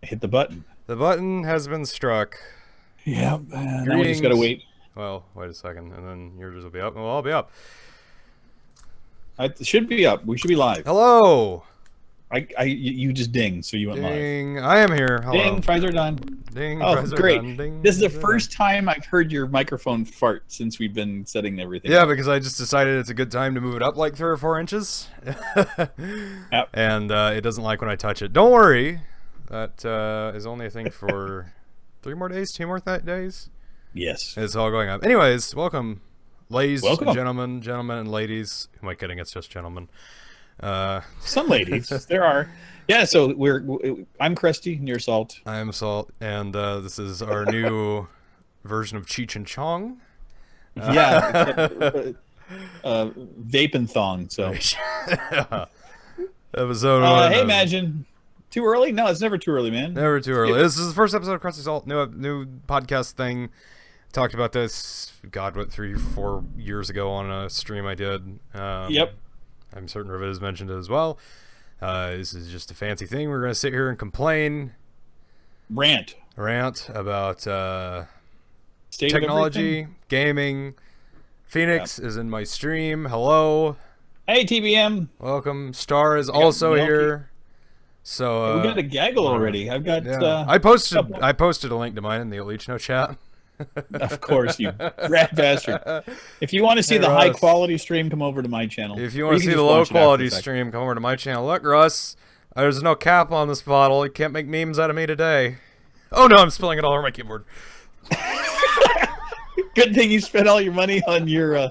Hit the button. The button has been struck. Yeah, now we just gotta wait. Well, wait a second, and then yours will be up, and we'll all be up. It should be up. We should be live. Hello! You just ding, so you went Ding. live. I am here. Hello. Ding, fries are done. Ding, Oh, fries are great. done. Ding, This is the fries are first time I've heard your microphone fart since we've been setting everything Yeah, up. because I just decided it's a good time to move it up like 3 or 4 inches. Yep. And it doesn't like when I touch it. Don't worry. That is only a thing for 3 more days, 2 more days. Yes. It's all going up. Anyways, welcome. Ladies, Welcome. gentlemen and ladies. Who am I kidding? It's just gentlemen. Some ladies. There are. Yeah, so I'm Crusty, and you're Salt. I am Salt, and this is our new version of Cheech and Chong. Yeah. Vape and thong, so. Episode 1. Hey, Imagine. Too early? No, it's never too early, man. Never too early. This is the first episode of Crusty Salt, new podcast thing. Talked about this, God, what, 3 or 4 years ago on a stream I did. Yep. I'm certain Rivet has mentioned it as well. This is just a fancy thing. We're going to sit here and complain. Rant About State technology, gaming. Phoenix is in my stream. Hello. Hey, TBM. Welcome. Star is also Milky here. So We got a gaggle already. I've got. Yeah. I posted a link to mine in the Elite No chat. Of course, you rat bastard. If you want to see Hey, the Russ. high quality stream, come over to my channel. If you Or want to see can the just low watch it after quality the fact. stream, come over to my channel. Look, Russ, there's no cap on this bottle. You can't make memes out of me today. Oh no, I'm spilling it all over my keyboard. Good thing you spent all your money on your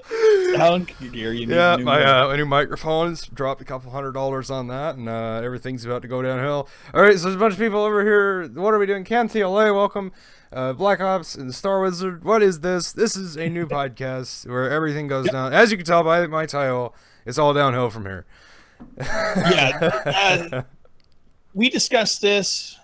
sound gear. You need Yeah, new my new microphones dropped a couple $100 on that, and everything's about to go downhill. All right, so there's a bunch of people over here. What are we doing? Cam TLA, welcome. Black Ops and Star Wizard. What is this? This is a new podcast where everything goes down. As you can tell by my title, it's all downhill from here. Yeah. We discussed this.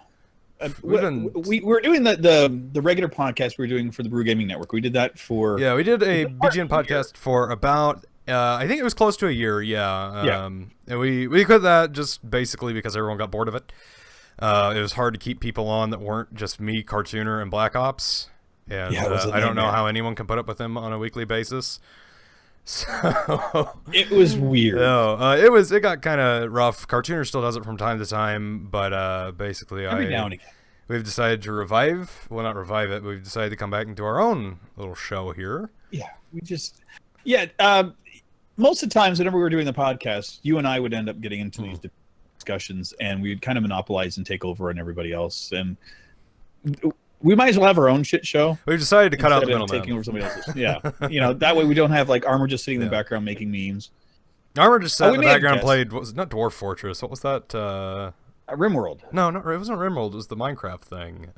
We're doing the regular podcast we were doing for the Brew Gaming Network. We did that for Yeah, we did a BGN podcast for about I think it was close to a year. Yeah. And we quit that just basically because everyone got bored of it. It was hard to keep people on that weren't just me, Cartooner, and Black Ops. And I don't know how anyone can put up with them on a weekly basis. So it was weird. No, it got kind of rough. Cartooner still does it from time to time, but basically Every now and again. We've decided to revive. Well, not revive it. But we've decided to come back and do our own little show here. Yeah, most of the times whenever we were doing the podcast, you and I would end up getting into these discussions, and we'd kind of monopolize and take over on everybody else. And we might as well have our own shit show. We've decided to cut out the instead of middleman. taking over somebody else's. Yeah, that way we don't have like Armor just sitting in the background making memes. Armor just sat we in the may have background, guessed. played. What was it? Not Dwarf Fortress. What was that? RimWorld. No, it wasn't Rimworld. It was the Minecraft thing.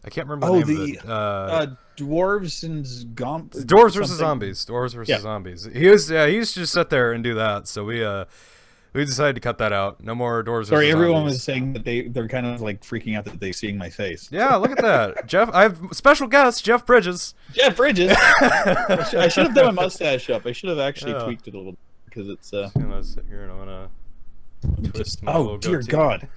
I can't remember the name of it. Dwarves and Dwarves versus Zombies. Dwarves versus Zombies. He used to just sit there and do that. So we decided to cut that out. No more Dwarves versus Sorry, everyone Zombies. was saying that they're kind of like freaking out that they're seeing my face. Yeah, look at that. Jeff, I have special guest, Jeff Bridges. Jeff Bridges. I should have done my mustache up. I should have actually tweaked it a little because it's I'm gonna sit here and I'm gonna twist my little dear goatee. God.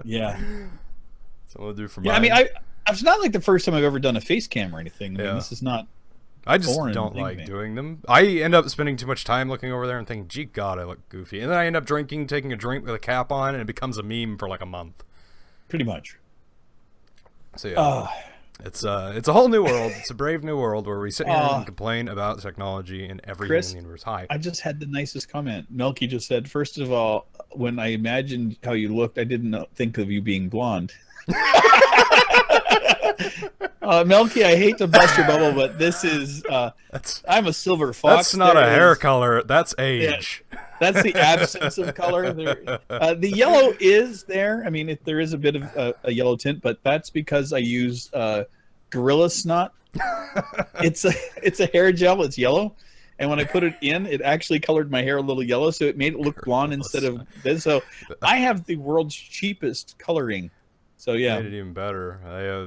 Yeah. That's what I'm gonna do for Yeah, mine. I mean, it's not like the first time I've ever done a face cam or anything. I mean, this is not. I just foreign don't thing, like man. doing them. I end up spending too much time looking over there and thinking, gee God, I look goofy. And then I end up taking a drink with a cap on, and it becomes a meme for like a month. Pretty much. So yeah, it's a whole new world. It's a brave new world where we sit here and complain about technology and everything Chris, in the universe. Hi. I just had the nicest comment. Melky just said, first of all, when I imagined how you looked, I didn't think of you being blonde. Melky, I hate to bust your bubble, but this is I'm a silver fox. That's not a hair color. That's age. Yeah, that's the absence of color. The yellow is there. I mean, there is a bit of a yellow tint, but that's because I use gorilla snot. It's a hair gel. It's yellow, and when I put it in, it actually colored my hair a little yellow, so it made it look blonde instead of this. So I have the world's cheapest coloring. So yeah, made it even better.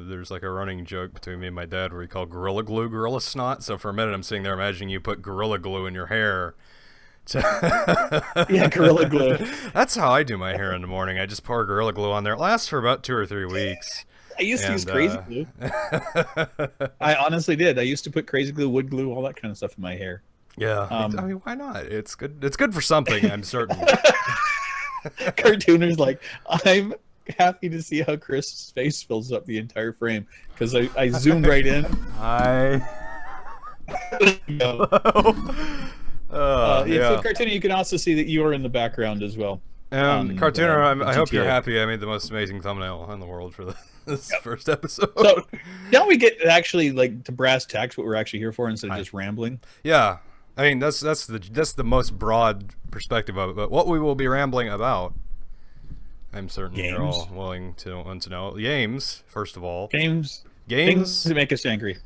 There's like a running joke between me and my dad where he called Gorilla Glue Gorilla Snot. So for a minute I'm sitting there imagining you put Gorilla Glue in your hair Yeah, Gorilla Glue. That's how I do my hair in the morning. I just pour Gorilla Glue on there. It lasts for about 2 or 3 weeks. I used to use And Crazy Glue. I honestly did. I used to put Crazy Glue, wood glue, all that kind of stuff in my hair. Yeah, I mean, why not? It's good. It's good for something. I'm certain. Cartooner's like, I'm happy to see how Chris's face fills up the entire frame because I zoomed right in. Hi. Yeah. So Cartooner, you can also see that you are in the background as well. Cartooner, I hope you're happy. I made the most amazing thumbnail in the world for this first episode. So now we get actually like to brass tacks what we're actually here for instead of just rambling. Yeah, I mean that's the most broad perspective of it. But what we will be rambling about, I'm certain you're all willing to want to know. Games, first of all. Games that make us angry.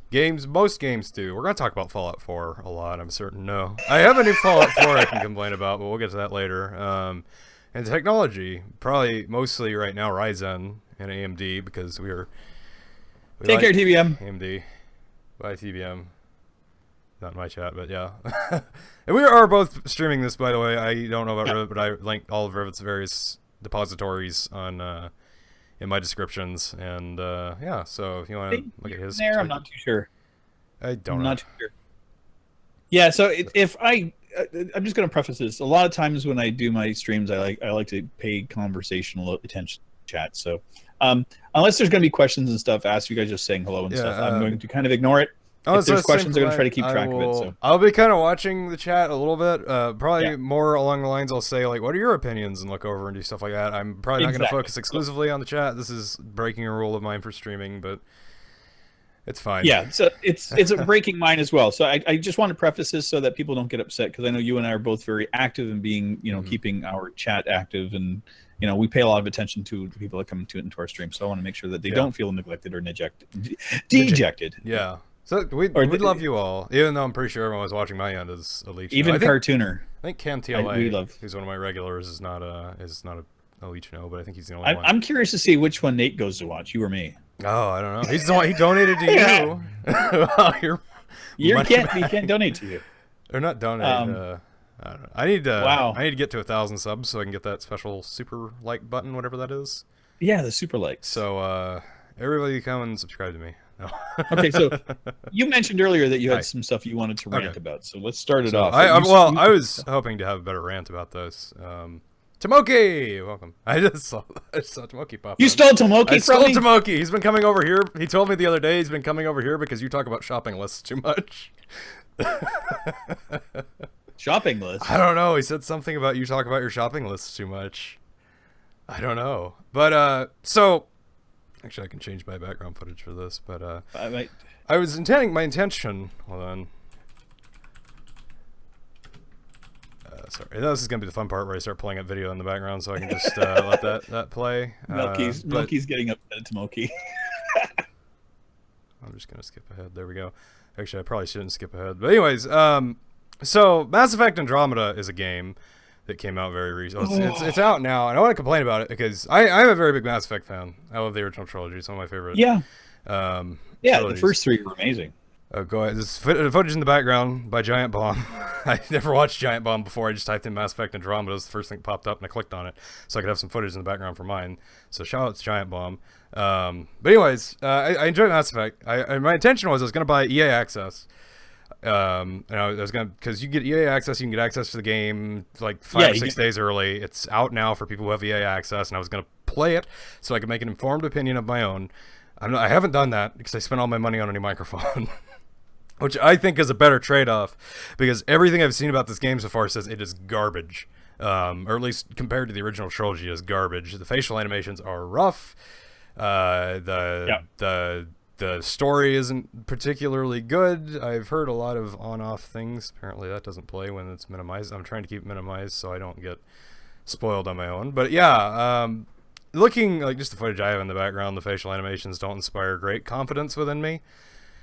Most games do. We're going to talk about Fallout 4 a lot, I'm certain. No. I have a new Fallout 4 I can complain about, but we'll get to that later. And technology, probably mostly right now Ryzen and AMD, because we Take care, TBM. AMD. Bye, TBM. Not in my chat, but yeah. And we are both streaming this, by the way. I don't know about Rivet, but I linked all of Rivet's various depositories on... in my descriptions, and yeah, so if you want to look at his there, I'm not too sure. I'm not too sure. Yeah, so I'm just going to preface this. A lot of times when I do my streams, I like to pay conversational attention to chat. So unless there's going to be questions and stuff asked, you guys just saying hello and stuff, I'm going to kind of ignore it. If there's questions, I'm going to try to keep track of it. So I'll be kind of watching the chat a little bit. Probably more along the lines I'll say, like, what are your opinions, and look over and do stuff like that. I'm probably not going to focus exclusively on the chat. This is breaking a rule of mine for streaming, but it's fine. Yeah, so it's a breaking mine as well. So I just want to preface this so that people don't get upset, because I know you and I are both very active in being, keeping our chat active, and we pay a lot of attention to the people that come into our stream. So I want to make sure that they don't feel neglected or dejected. Yeah. So we'd love you all, even though I'm pretty sure everyone was watching my end as a leech. Even Cartooner. I think Cam TLA, who's one of my regulars, is not a leech but I think he's the only one. I'm curious to see which one Nate goes to watch, you or me. Oh, I don't know. He's the one, he donated to you. Well, you can't donate to you. Or not donate. I don't know. I need to get to 1,000 subs so I can get that special super like button, whatever that is. Yeah, the super like. So everybody come and subscribe to me. No. Okay, so you mentioned earlier that you had some stuff you wanted to rant about, so let's start it off. I was hoping to have a better rant about this. Tomoki, welcome. I just saw Tomoki pop up. You stole Tomoki from me? I stole Tomoki. He's been coming over here. He told me the other day he's been coming over here because you talk about shopping lists too much. Shopping lists? I don't know. He said something about you talk about your shopping lists too much. I don't know. But, so... Actually, I can change my background footage for this, but I was my intention. Hold on. Sorry, this is gonna be the fun part where I start playing up video in the background, so I can just let that play. Milky's getting upset at Tomoki. I'm just gonna skip ahead. There we go. Actually, I probably shouldn't skip ahead. But anyways, so Mass Effect Andromeda is a game that came out very recently. It's out now, and I want to complain about it because I'm a very big Mass Effect fan. I love the original trilogy; it's one of my favorite. Yeah. Trilogies. The first 3 were amazing. Oh, go ahead. This footage in the background by Giant Bomb. I never watched Giant Bomb before. I just typed in Mass Effect Andromeda. It was the first thing that popped up, and I clicked on it so I could have some footage in the background for mine. So shout out to Giant Bomb. But anyways, I enjoyed Mass Effect. My intention was I was going to buy EA Access. And I was gonna, because you get EA Access, you can get access to the game like 5 or 6 days early. It's out now for people who have EA Access, and I was gonna play it so I could make an informed opinion of my own. I haven't done that because I spent all my money on a new microphone, which I think is a better trade-off, because everything I've seen about this game so far says it is garbage, or at least compared to the original trilogy, is garbage. The facial animations are rough. The story isn't particularly good. I've heard a lot of on-off things. Apparently that doesn't play when it's minimized. I'm trying to keep it minimized so I don't get spoiled on my own. But yeah, looking like just the footage I have in the background, the facial animations don't inspire great confidence within me.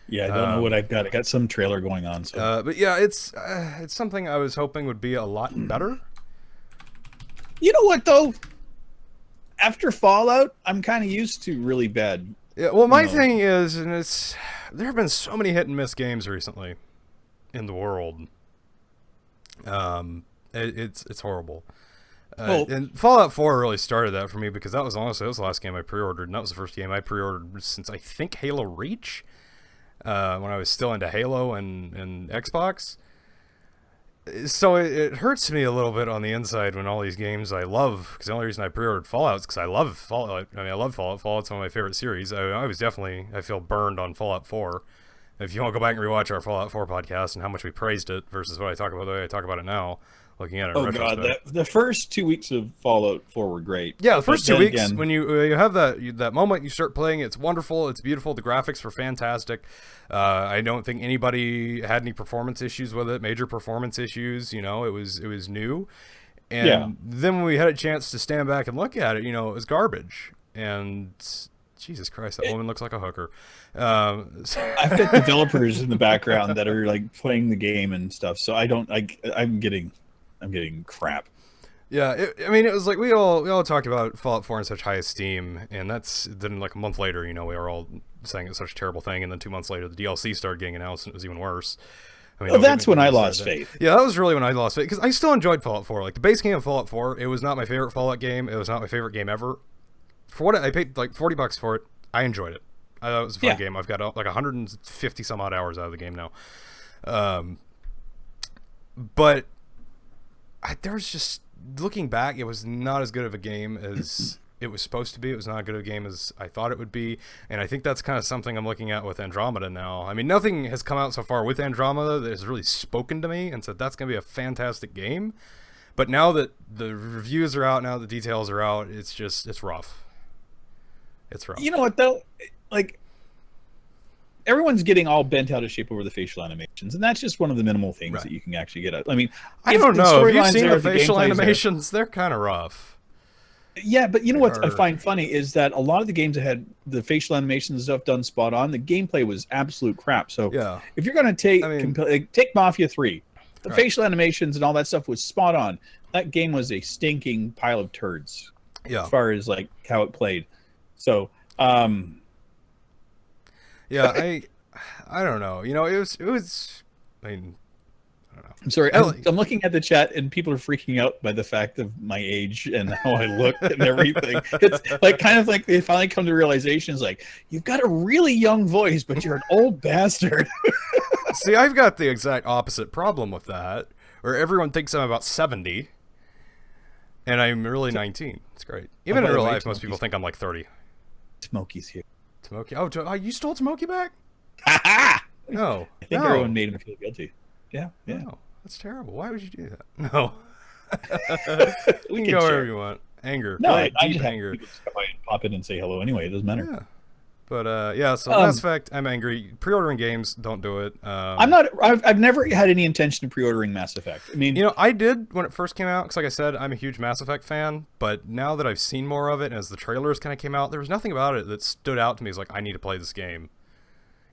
Yeah, I don't know what I've got. I got some trailer going on. So. But yeah, it's something I was hoping would be a lot better. You know what, though? After Fallout, I'm kind of used to really bad. Yeah, well, my thing is, and there have been so many hit and miss games recently in the world. It's horrible. Oh. And Fallout 4 really started that for me because that was the last game I pre-ordered, and that was the first game I pre-ordered since I think Halo Reach, when I was still into Halo and Xbox. So it hurts me a little bit on the inside when all these games I love, because the only reason I pre-ordered Fallout is because I love Fallout. I mean, I love Fallout. Fallout's one of my favorite series. I feel burned on Fallout 4. If you want to go back and rewatch our Fallout 4 podcast and how much we praised it versus what I talk about the way I talk about it now, looking at it in retrospect. God, the first 2 weeks of Fallout 4 were great. Yeah, the first 2 weeks, when you have that moment you start playing, it's wonderful, it's beautiful, the graphics were fantastic. I don't think anybody had any performance issues with it, major performance issues. It was new. And then when we had a chance to stand back and look at it, it was garbage. And Jesus Christ, that woman looks like a hooker. I've got developers in the background that are like playing the game and stuff, so I'm getting crap. Yeah, it was like we all talked about Fallout 4 in such high esteem, and then like a month later, we were all saying it's such a terrible thing, and then 2 months later, the DLC started getting announced, and it was even worse. That's when I lost faith. Yeah, that was really when I lost faith, because I still enjoyed Fallout 4. Like, the base game of Fallout 4, it was not my favorite Fallout game. It was not my favorite game ever. For what I paid like $40 for it, I enjoyed it. I thought it was a fun game. I've got like 150 some odd hours out of the game now. But there was just, looking back, it was not as good of a game as it was supposed to be. It was not as good of a game as I thought it would be. And I think that's kind of something I'm looking at with Andromeda now. I mean, nothing has come out so far with Andromeda that has really spoken to me and said that's going to be a fantastic game. But now that the reviews are out, now the details are out, it's rough. It's rough. You know what, though? Like, everyone's getting all bent out of shape over the facial animations, and that's just one of the minimal things that you can actually get out. I mean, I don't know. Have you seen the facial animations? They're kind of rough. Yeah, but you know what I find funny is that a lot of the games that had the facial animations and stuff done spot on, the gameplay was absolute crap. So if you're going to take Mafia 3, the facial animations and all that stuff was spot on. That game was a stinking pile of turds as far as like how it played. So, yeah, I don't know. It was. I mean, I don't know. I'm sorry. I'm looking at the chat, and people are freaking out by the fact of my age and how I look and everything. It's like kind of like they finally come to realizations, like, you've got a really young voice, but you're an old bastard. See, I've got the exact opposite problem with that, where everyone thinks I'm about 70, and I'm really 19. It's great. Even in real life, most people think I'm like 30. Smokey's here. Smokey? Oh, you stole Smokey back? No. I think everyone made him feel guilty. Yeah. No, that's terrible. Why would you do that? No. We can go wherever you want. Anger. No, right? I Deep just anger. Pop in and say hello anyway. It doesn't matter. Yeah. But so Mass Effect, I'm angry. Pre-ordering games, don't do it. I've never had any intention of pre-ordering Mass Effect. I mean, I did when it first came out, because like I said, I'm a huge Mass Effect fan. But now that I've seen more of it, and as the trailers kind of came out, there was nothing about it that stood out to me as like, I need to play this game.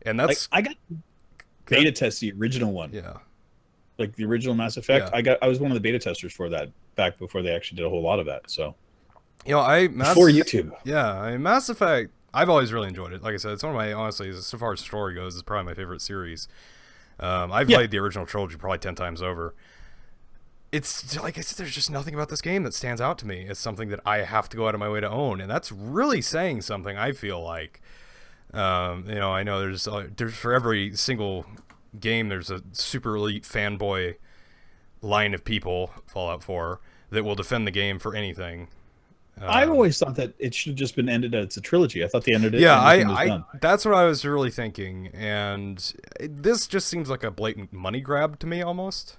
And that's I got beta test the original one. Yeah. Like the original Mass Effect. Yeah. I was one of the beta testers for that back before they actually did a whole lot of that. So, before YouTube. Yeah, I mean, Mass Effect, I've always really enjoyed it. Like I said, it's one of my, honestly, so far as story goes, it's probably my favorite series. I've played the original trilogy probably 10 times over. It's like I said, there's just nothing about this game that stands out to me. It's something that I have to go out of my way to own, and that's really saying something. I feel like, I know there's for every single game, there's a super elite fanboy line of people, Fallout 4, that will defend the game for anything. I've always thought that it should have just been ended as a trilogy. I thought they ended it. Yeah, that's what I was really thinking, and this just seems like a blatant money grab to me, almost.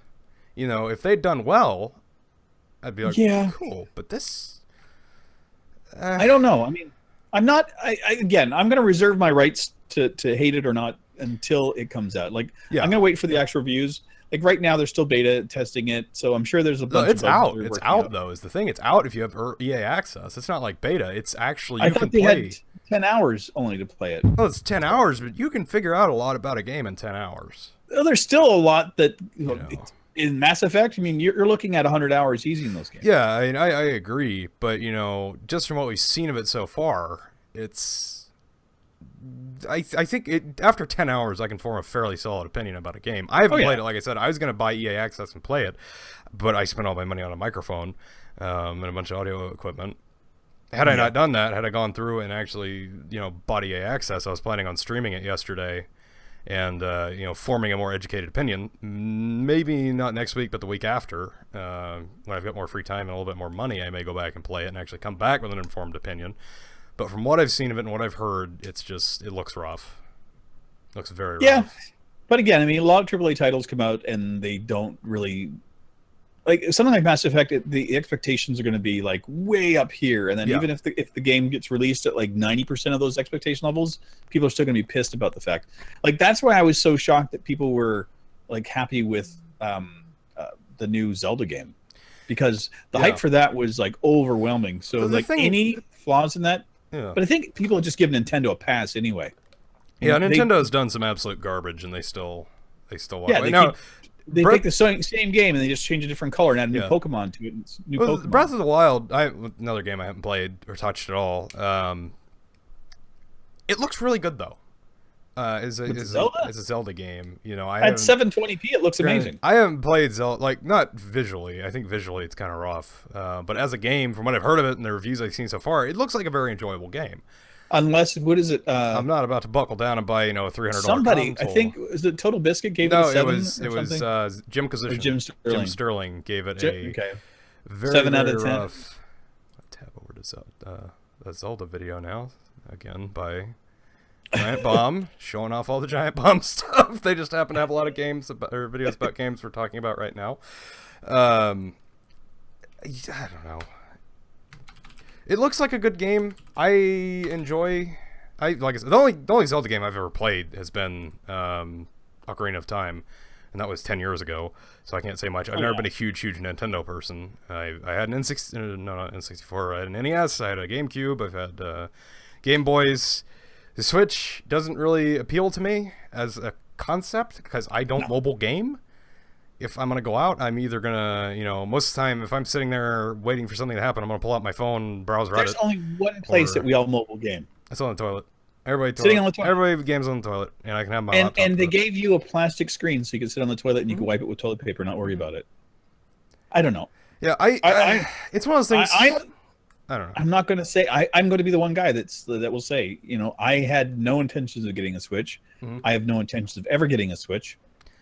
If they'd done well, I'd be like, cool. But this, I don't know. I mean, I'm not. Again, I'm going to reserve my rights to hate it or not until it comes out. Like, I'm going to wait for the actual reviews. Like right now, they're still beta testing it, so I'm sure there's a bunch. It's out. It's out though. Is the thing? It's out if you have EA access. It's not like beta. It's actually I thought they had 10 hours only to play it. Well, it's 10 hours, but you can figure out a lot about a game in 10 hours. Well, there's still a lot that in Mass Effect. I mean, you're looking at 100 hours easy in those games. Yeah, I mean, I agree, but just from what we've seen of it so far, I think after 10 hours, I can form a fairly solid opinion about a game. I haven't played it. Like I said, I was going to buy EA Access and play it, but I spent all my money on a microphone and a bunch of audio equipment. Had I not done that, had I gone through and actually, bought EA Access, I was planning on streaming it yesterday and, forming a more educated opinion. Maybe not next week, but the week after, when I've got more free time and a little bit more money, I may go back and play it and actually come back with an informed opinion. But from what I've seen of it and what I've heard, it looks rough. It looks very rough. Yeah, but again, I mean, a lot of AAA titles come out and they don't really... Like something like Mass Effect, the expectations are going to be like way up here, and then even if the game gets released at like 90% of those expectation levels, people are still going to be pissed about the fact. Like that's why I was so shocked that people were like happy with the new Zelda game, because the hype for that was like overwhelming. So like any flaws in that, but I think people just give Nintendo a pass anyway. Nintendo has done some absolute garbage, and they still walk away. They take the same game and they just change a different color and add a new Pokemon to it. Pokemon. Breath of the Wild, another game I haven't played or touched at all. It looks really good though. It's a Zelda game. At 720p, it looks amazing. I haven't played Zelda, like not visually. I think visually it's kind of rough. But as a game, from what I've heard of it and the reviews I've seen so far, it looks like a very enjoyable game. Unless, what is it? I'm not about to buckle down and buy, a $300 somebody, console. I think, was it Total Biscuit gave it a 7 it was Jim Sterling. Jim Sterling gave it a very, 7 out of 10. Rough. Tab over to the Zelda video now, again, by Giant Bomb, showing off all the Giant Bomb stuff. They just happen to have a lot of games or videos about games we're talking about right now. I don't know. It looks like a good game. I enjoy. Like I said, the only Zelda game I've ever played has been Ocarina of Time, and that was 10 years ago. So I can't say much. I've never been a huge Nintendo person. I had an not N64. I had an NES. I had a GameCube. I've had Game Boys. The Switch doesn't really appeal to me as a concept because I don't mobile game. If I'm going to go out, I'm either going to, most of the time, if I'm sitting there waiting for something to happen, I'm going to pull out my phone, browse Reddit. There's only one place that we all mobile game. It's on the toilet. Everybody sitting on the toilet. Everybody games on the toilet, and I can have my laptop. And they gave you a plastic screen so you could sit on the toilet and you could wipe it with toilet paper and not worry about it. I don't know. Yeah, it's one of those things. I don't know. I'm not going to say, I'm going to be the one guy that will say, I had no intentions of getting a Switch. I have no intentions of ever getting a Switch.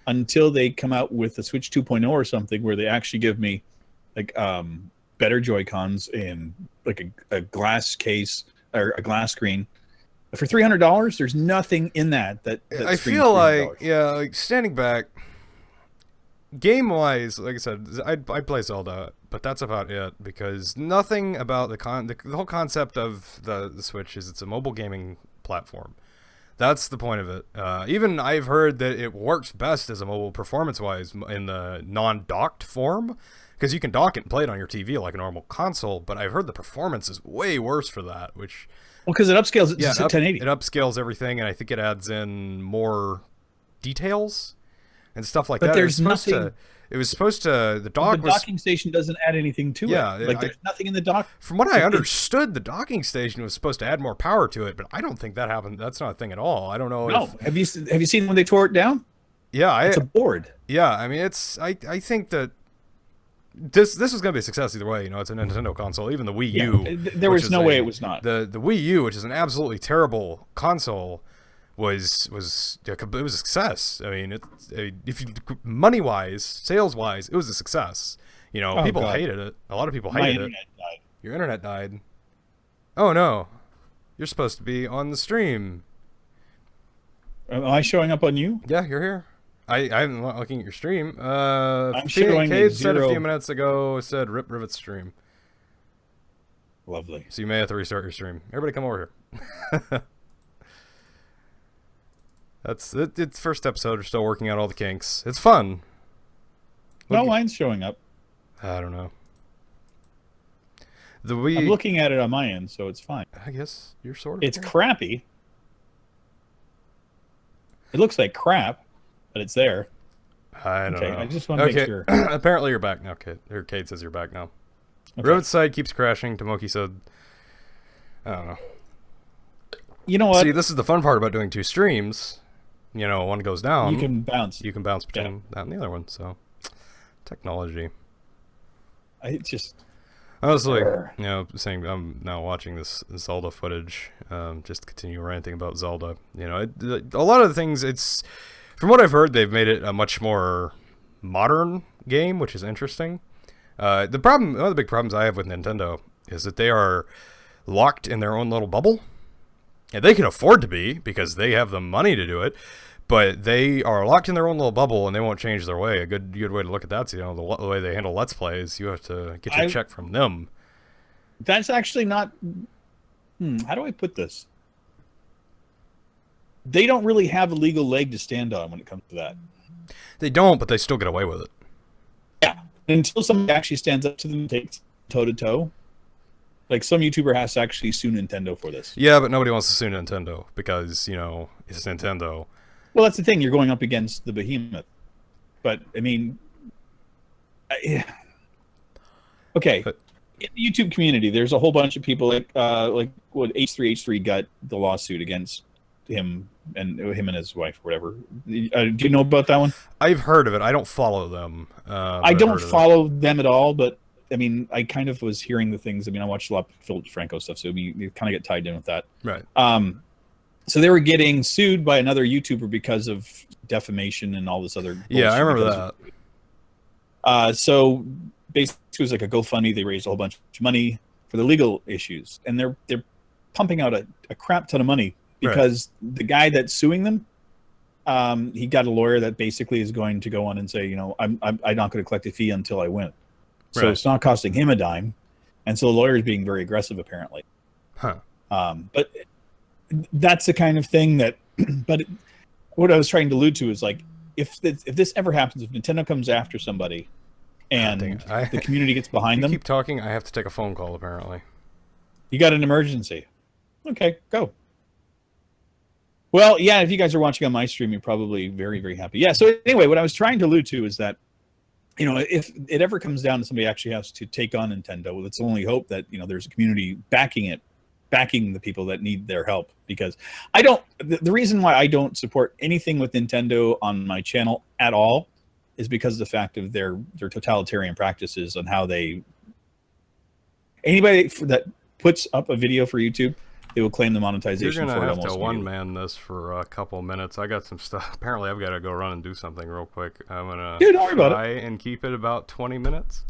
Until they come out with the Switch 2.0 or something where they actually give me like better Joy-Cons and like a glass case or a glass screen. For $300, there's nothing in that I feel like, like standing back, game-wise, like I said, I play Zelda, but that's about it, because nothing about the whole concept of the Switch is it's a mobile gaming platform. That's the point of it. Even I've heard that it works best as a mobile performance-wise in the non-docked form, because you can dock it and play it on your TV like a normal console, but I've heard the performance is way worse for that, which... Well, because it upscales it to 1080. It upscales everything, and I think it adds in more details and stuff like that. But there's nothing... It was supposed to... The docking station doesn't add anything to it. Like, there's nothing in the dock. From what I understood, the docking station was supposed to add more power to it, but I don't think that happened. That's not a thing at all. I don't know. No. Have you seen when they tore it down? Yeah. It's a board. Yeah, I mean, I think that this was going to be a success either way. It's a Nintendo console. Even the Wii U. There was no way it was not. The Wii U, which is an absolutely terrible console, was it was a success. I mean, if you money wise, sales wise, it was a success. People hated it. A lot of people hated it. Died. Your internet died. Oh no, you're supposed to be on the stream. Am I showing up on you? Yeah, you're here. I'm not looking at your stream. I'm showing Cade said a few minutes ago. Said rip Rivet stream. Lovely. So you may have to restart your stream. Everybody, come over here. That's it. It's first episode. We're still working out all the kinks. It's fun. No, mine's showing up. I don't know. I'm looking at it on my end, so it's fine. I guess you're sort of. It's crappy. It looks like crap, but it's there. I don't know. I just want to make sure. Apparently you're back now, Kate. Or Kate says you're back now. Okay. Rivet's side keeps crashing. Tomoki said, I don't know. You know what? See, this is the fun part about doing 2 streams. You know, one goes down. You can bounce. You can bounce between that and the other one. So, technology. Honestly, you know, saying I'm now watching this Zelda footage, just to continue ranting about Zelda. You know, a lot of the things, it's, from what I've heard, they've made it a much more modern game, which is interesting. One of the big problems I have with Nintendo is that they are locked in their own little bubble. And they can afford to be, because they have the money to do it, but they are locked in their own little bubble, and they won't change their way. A good way to look at that is, you know, the way they handle Let's Plays. You have to get your check from them. That's actually not... how do I put this? They don't really have a legal leg to stand on when it comes to that. They don't, but they still get away with it. Yeah. Until somebody actually stands up to them and takes toe-to-toe. Like, some YouTuber has to actually sue Nintendo for this. Yeah, but nobody wants to sue Nintendo because, you know, it's Nintendo. Well, that's the thing. You're going up against the behemoth. But, I mean... okay. But, in the YouTube community, there's a whole bunch of people like what H3 got the lawsuit against him and his wife or whatever. Do you know about that one? I've heard of it. I don't follow them. I don't follow them at all, but I mean, I kind of was hearing the things. I mean, I watched a lot of Phil Franco stuff, so you kind of get tied in with that. Right. So they were getting sued by another YouTuber because of defamation and all this other bullshit. Yeah, I remember that. So basically, it was like a GoFundMe. They raised a whole bunch of money for the legal issues, and they're pumping out a crap ton of money because the guy that's suing them, he got a lawyer that basically is going to go on and say, you know, I'm not going to collect a fee until I win. So it's not costing him a dime, and so the lawyer is being very aggressive apparently. Huh. But that's the kind of thing that. But what I was trying to allude to is like if this ever happens, if Nintendo comes after somebody, and the community gets behind them. Keep talking. I have to take a phone call. Apparently, you got an emergency. Okay, go. Well, yeah. If you guys are watching on my stream, you're probably very, very happy. Yeah. So anyway, what I was trying to allude to is that, you know, if it ever comes down to somebody actually has to take on Nintendo, well, it's only hope that, you know, there's a community backing the people that need their help. Because the reason why I don't support anything with Nintendo on my channel at all is because of the fact of their totalitarian practices on how anybody that puts up a video for YouTube, they will claim the monetization. You're gonna have to one-man this for a couple minutes. I got some stuff. Apparently, I've got to go run and do something real quick. I'm gonna try and keep it about 20 minutes.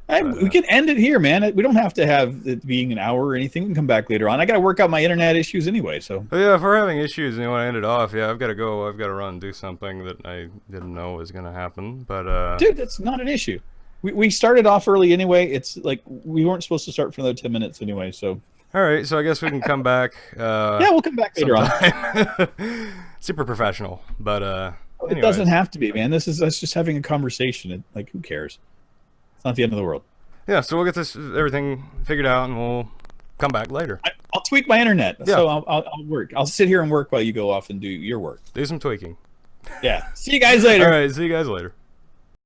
We can end it here, man. We don't have to have it being an hour or anything. We can come back later on. I got to work out my internet issues anyway. So yeah, if we're having issues and you want to end it off, yeah, I've got to go. I've got to run and do something that I didn't know was going to happen. But dude, that's not an issue. We started off early anyway. It's like we weren't supposed to start for another 10 minutes anyway. So all right, so I guess we can come back. Yeah, we'll come back later on. Super professional, but it doesn't have to be, man. That's just having a conversation. Like, who cares? It's not the end of the world. Yeah, so we'll get everything figured out, and we'll come back later. I'll tweak my internet, yeah. So I'll work. I'll sit here and work while you go off and do your work. Do some tweaking. Yeah. See you guys later. All right, see you guys later.